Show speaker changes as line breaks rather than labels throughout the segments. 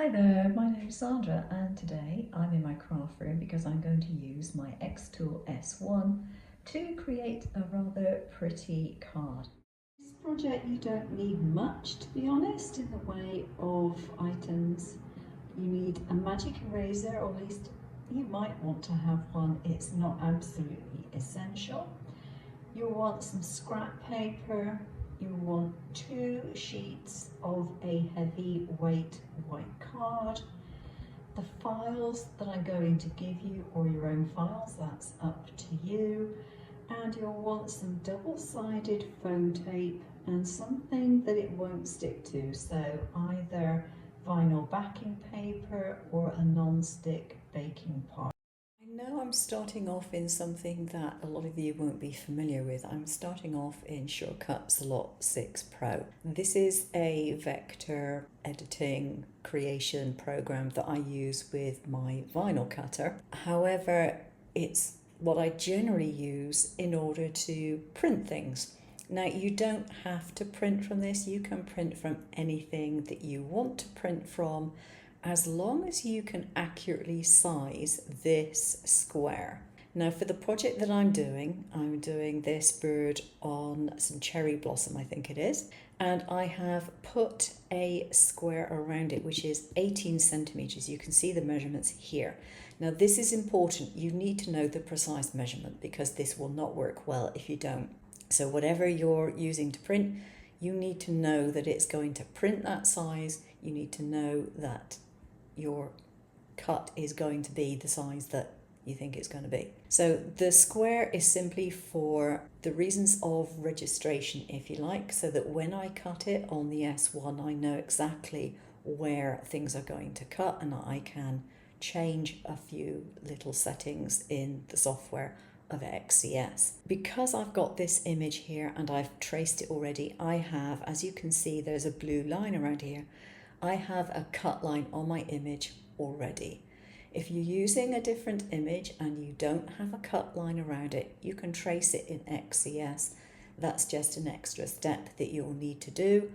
Hi there, my name is Sandra and today I'm in my craft room because I'm going to use my xTool S1 to create a rather pretty card. This project you don't need much, to be honest, in the way of items. You need a magic eraser, or at least you might want to have one. It's not absolutely essential. You'll want some scrap paper. You want 2 sheets of a heavyweight white card. The files that I'm going to give you, or your own files, that's up to you. And you'll want some double-sided foam tape and something that it won't stick to, so either vinyl backing paper or a non-stick baking part. I know I'm starting off in something that a lot of you won't be familiar with. I'm starting off in Shortcuts Lot 6 Pro. This is a vector editing creation program that I use with my vinyl cutter. However, it's what I generally use in order to print things. Now, you don't have to print from this. You can print from anything that you want to print from, as long as you can accurately size this square. Now, for the project that I'm doing this bird on some cherry blossom, I think it is, and I have put a square around it, which is 18 centimeters. You can see the measurements here. Now, this is important. You need to know the precise measurement because this will not work well if you don't. So whatever you're using to print, you need to know that it's going to print that size. You need to know that your cut is going to be the size that you think it's going to be. So the square is simply for the reasons of registration, if you like, so that when I cut it on the S1, I know exactly where things are going to cut and I can change a few little settings in the software of XCS. Because I've got this image here and I've traced it already, I have, as you can see, there's a blue line around here. I have a cut line on my image already. If you're using a different image and you don't have a cut line around it, you can trace it in XCS. That's just an extra step that you'll need to do.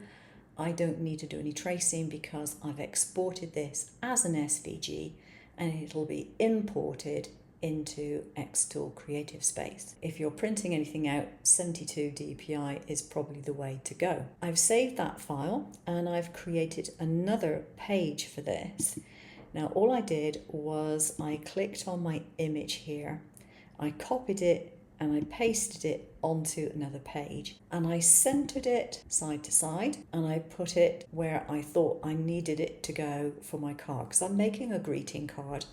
I don't need to do any tracing because I've exported this as an SVG and it'll be imported into xTool Creative Space. If you're printing anything out, 72 dpi is probably the way to go. I've saved that file and I've created another page for this. Now all I did was I clicked on my image here, I copied it and I pasted it onto another page and I centered it side to side and I put it where I thought I needed it to go for my card, because I'm making a greeting card.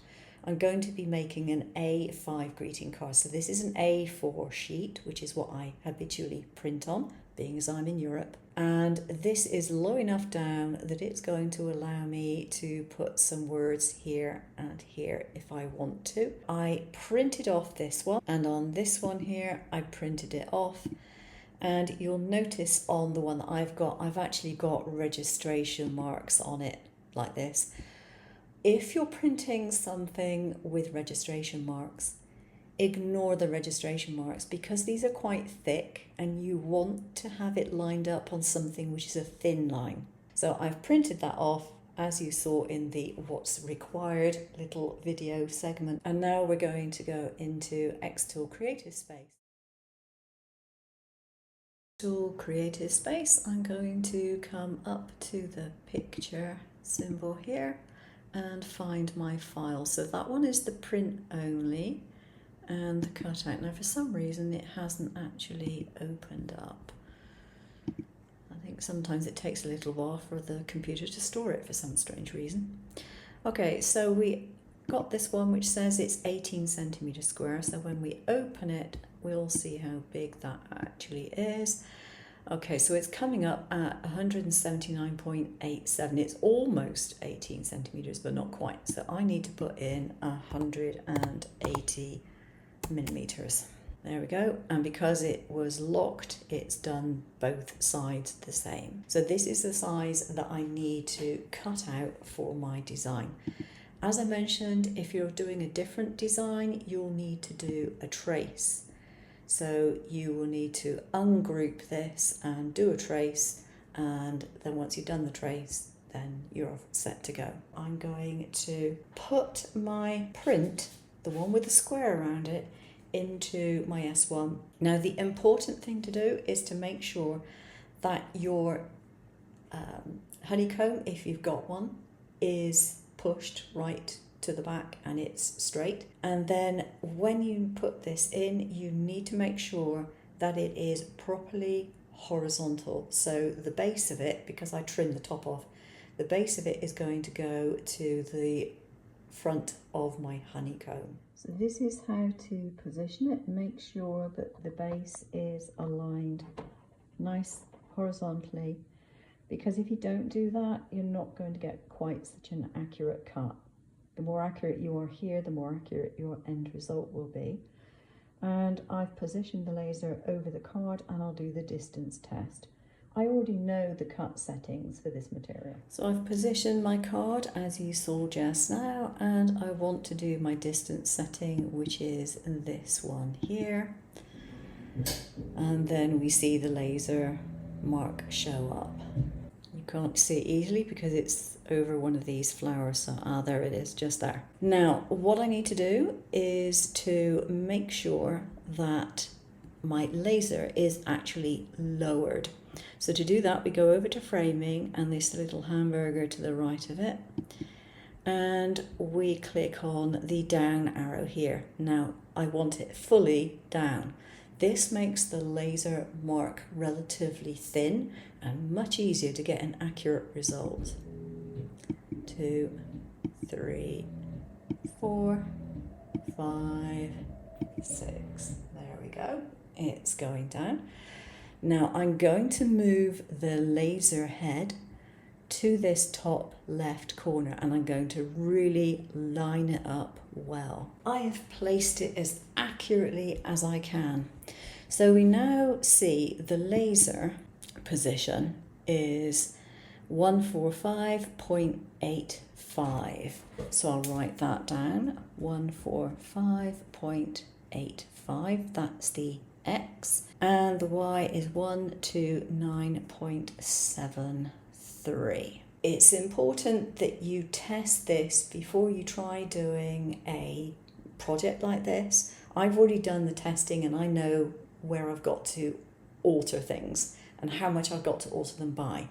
I'm going to be making an A5 greeting card. So this is an A4 sheet, which is what I habitually print on, being as I'm in Europe. And this is low enough down that it's going to allow me to put some words here and here if I want to. I printed off this one, and on this one here, I printed it off. And you'll notice on the one that I've actually got registration marks on it like this. If you're printing something with registration marks, ignore the registration marks because these are quite thick and you want to have it lined up on something which is a thin line. So I've printed that off, as you saw in the what's required little video segment. And now we're going to go into xTool Creative Space. xTool Creative Space, I'm going to come up to the picture symbol here and find my file. So that one is the print only and the cutout. Now for some reason it hasn't actually opened up. I think sometimes it takes a little while for the computer to store it for some strange reason. Okay, so we got this one which says it's 18 centimeters square. So when we open it, we'll see how big that actually is. Okay, so it's coming up at 179.87. It's almost 18 centimeters, but not quite. So I need to put in 180 millimeters. There we go. And because it was locked, it's done both sides the same. So this is the size that I need to cut out for my design. As I mentioned, if you're doing a different design, you'll need to do a trace. So you will need to ungroup this and do a trace, and then once you've done the trace, then you're set to go. I'm going to put my print, the one with the square around it, into my S1. Now the important thing to do is to make sure that your honeycomb, if you've got one, is pushed right to the back and it's straight. And then when you put this in, you need to make sure that it is properly horizontal. So the base of it, because I trimmed the top off, the base of it is going to go to the front of my honeycomb. So this is how to position it. Make sure that the base is aligned nice horizontally, because if you don't do that, you're not going to get quite such an accurate cut. The more accurate you are here, the more accurate your end result will be. And I've positioned the laser over the card, and I'll do the distance test. I already know the cut settings for this material. So I've positioned my card as you saw just now, and I want to do my distance setting, which is this one here. And then we see the laser mark show up. You can't see it easily because it's over one of these flowers. So there it is, just there. Now what I need to do is to make sure that my laser is actually lowered. So to do that, we go over to framing and this little hamburger to the right of it, and we click on the down arrow here. Now I want it fully down. This makes the laser mark relatively thin and much easier to get an accurate result. 2, 3, 4, 5, 6. There we go. It's going down. Now I'm going to move the laser head to this top left corner, and I'm going to really line it up well. I have placed it as accurately as I can. So we now see the laser position is 145.85. So I'll write that down, 145.85, that's the X, and the Y is 129.73. It's important that you test this before you try doing a project like this. I've already done the testing and I know where I've got to alter things and how much I've got to alter them by.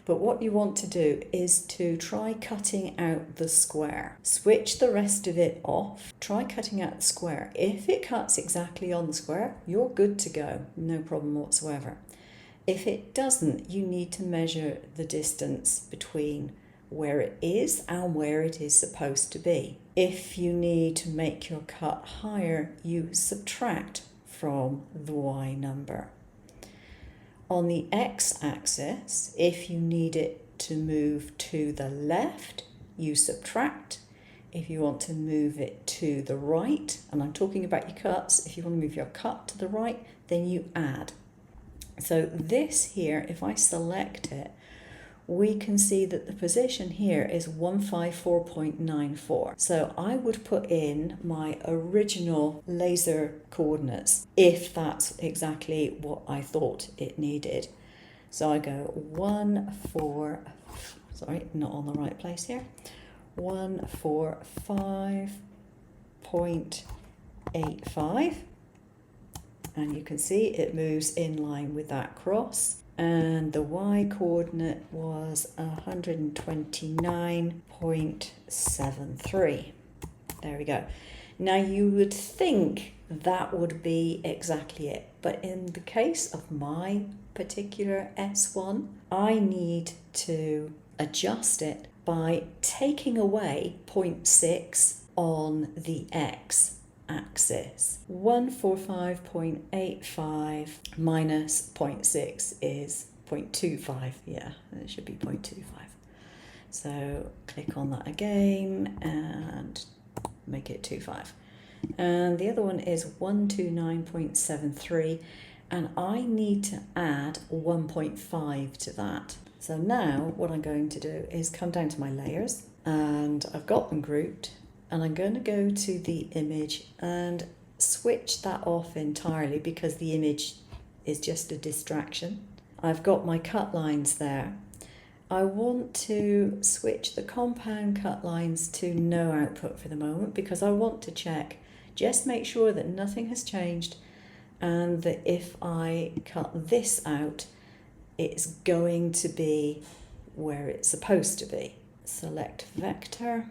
But what you want to do is to try cutting out the square. Switch the rest of it off. Try cutting out the square. If it cuts exactly on the square, you're good to go. No problem whatsoever. If it doesn't, you need to measure the distance between where it is and where it is supposed to be. If you need to make your cut higher, you subtract from the Y number. On the X-axis, if you need it to move to the left, you subtract. If you want to move it to the right, and I'm talking about your cuts, if you want to move your cut to the right, then you add. So this here, if I select it, we can see that the position here is 154.94. So I would put in my original laser coordinates if that's exactly what I thought it needed. So I go sorry, not on the right place here, 145.85, and you can see it moves in line with that cross. And the Y coordinate was 129.73. There we go. Now you would think that would be exactly it, but in the case of my particular S1, I need to adjust it by taking away 0.6 on the X axis. 145.85 minus 0.6 is 0.25. Yeah, it should be 0.25. So click on that again and make it 2.5. And the other one is 129.73, and I need to add 1.5 to that. So now what I'm going to do is come down to my layers, and I've got them grouped, and I'm going to go to the image and switch that off entirely because the image is just a distraction. I've got my cut lines there. I want to switch the compound cut lines to no output for the moment because I want to check, just make sure that nothing has changed and that if I cut this out, it's going to be where it's supposed to be. Select vector,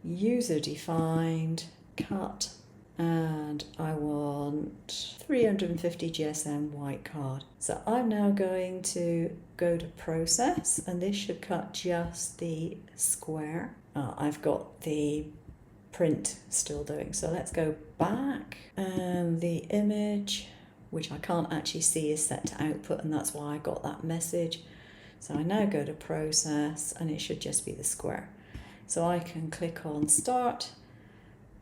user defined, cut, and I want 350 GSM white card. So I'm now going to go to process, and this should cut just the square. I've got the print still doing, so let's go back, and the image, which I can't actually see, is set to output, and that's why I got that message. So I now go to process, and it should just be the square. So I can click on start,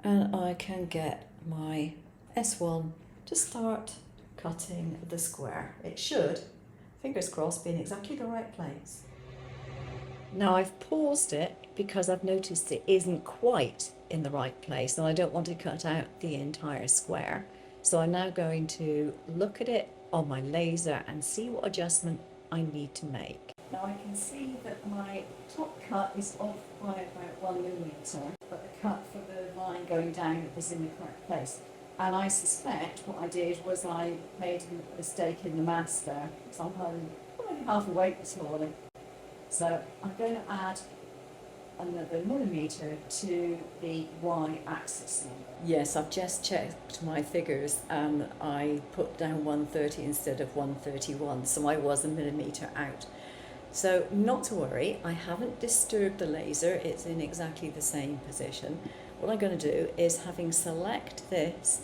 and I can get my S1 to start cutting the square. It should, fingers crossed, be in exactly the right place. Now I've paused it because I've noticed it isn't quite in the right place, and I don't want to cut out the entire square. So I'm now going to look at it on my laser and see what adjustment I need to make. Now I can see that my top cut is off by about 1mm, but the cut for the line going down is in the correct place. And I suspect what I did was I made a mistake in the master, because I'm probably half awake this morning. So I'm going to add another millimetre to the y-axis number. Yes, I've just checked my figures and I put down 130 instead of 131, so I was a millimetre out. So not to worry, I haven't disturbed the laser, it's in exactly the same position. What I'm going to do is, having select this,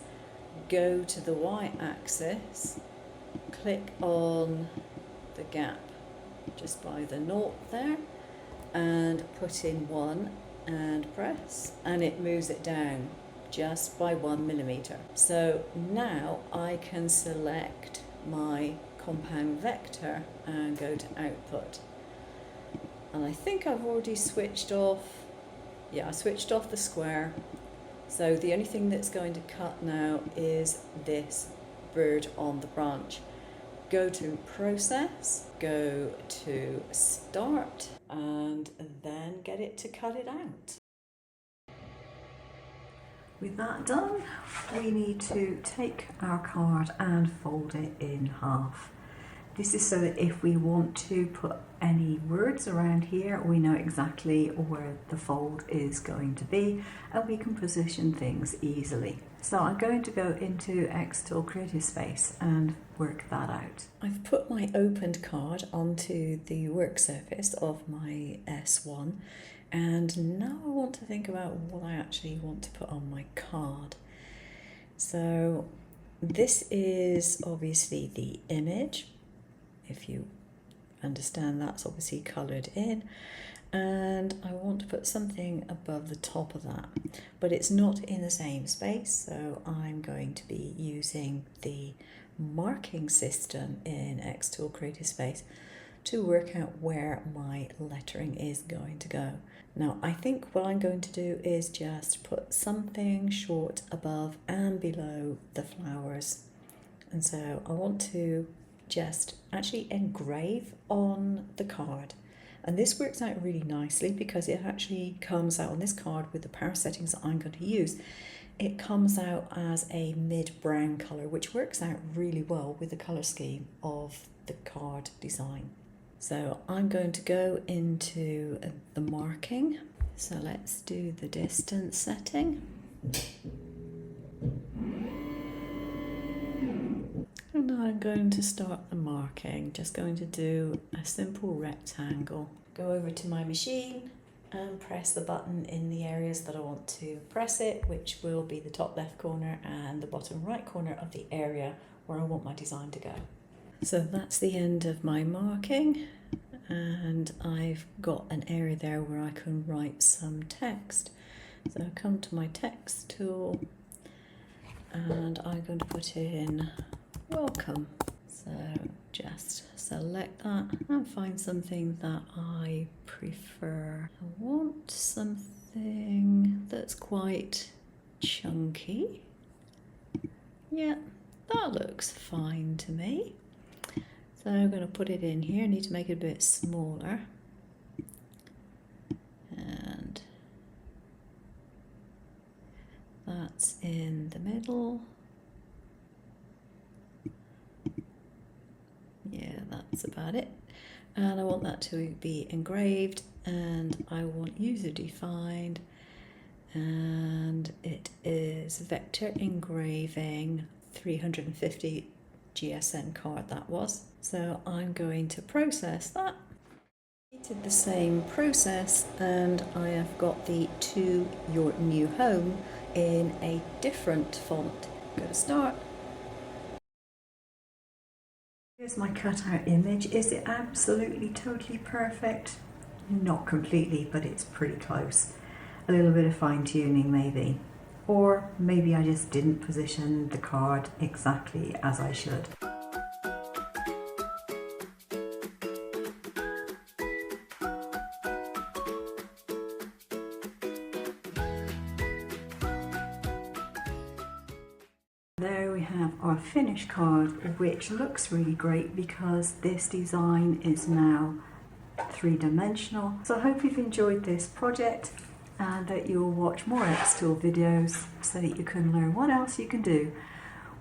go to the y-axis, click on the gap just by the naught there, and put in 1 and press, and it moves it down just by 1mm. So now I can select my compound vector and go to output. And I think I've already switched off, I switched off the square. So the only thing that's going to cut now is this bird on the branch. Go to process, go to start, and then get it to cut it out. With that done, we need to take our card and fold it in half. This is so that if we want to put any words around here, we know exactly where the fold is going to be and we can position things easily. So I'm going to go into xTool Creative Space and work that out. I've put my opened card onto the work surface of my S1, and now I want to think about what I actually want to put on my card. So this is obviously the image. If you understand, that's obviously coloured in, and I want to put something above the top of that, but it's not in the same space, so I'm going to be using the marking system in xTool Creative Space to work out where my lettering is going to go. Now I think what I'm going to do is just put something short above and below the flowers, and so I want to just actually engrave on the card, and this works out really nicely because it actually comes out on this card with the power settings that I'm going to use. It comes out as a mid-brown colour, which works out really well with the colour scheme of the card design. So I'm going to go into the marking, so let's do the distance setting. And I'm going to start the marking, just going to do a simple rectangle. Go over to my machine and press the button in the areas that I want to press it, which will be the top left corner and the bottom right corner of the area where I want my design to go. So that's the end of my marking, and I've got an area there where I can write some text. So I come to my text tool and I'm going to put in welcome. So just select that and find something that I prefer. I want something that's quite chunky. Yeah, that looks fine to me. So I'm going to put it in here. I need to make it a bit smaller. that's in the middle. Yeah, that's about it. And I want that to be engraved, and I want user defined, and it is vector engraving 350 GSM card that was. So I'm going to process that. I did the same process, and I have got the To Your New Home in a different font. Go to start. Here's my cutout image. Is it absolutely totally perfect? Not completely, but it's pretty close. A little bit of fine tuning maybe. Or maybe I just didn't position the card exactly as I should. There we have our finished card, which looks really great because this design is now three-dimensional. So I hope you've enjoyed this project and that you'll watch more xTool videos so that you can learn what else you can do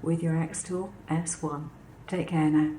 with your xTool S1. Take care now.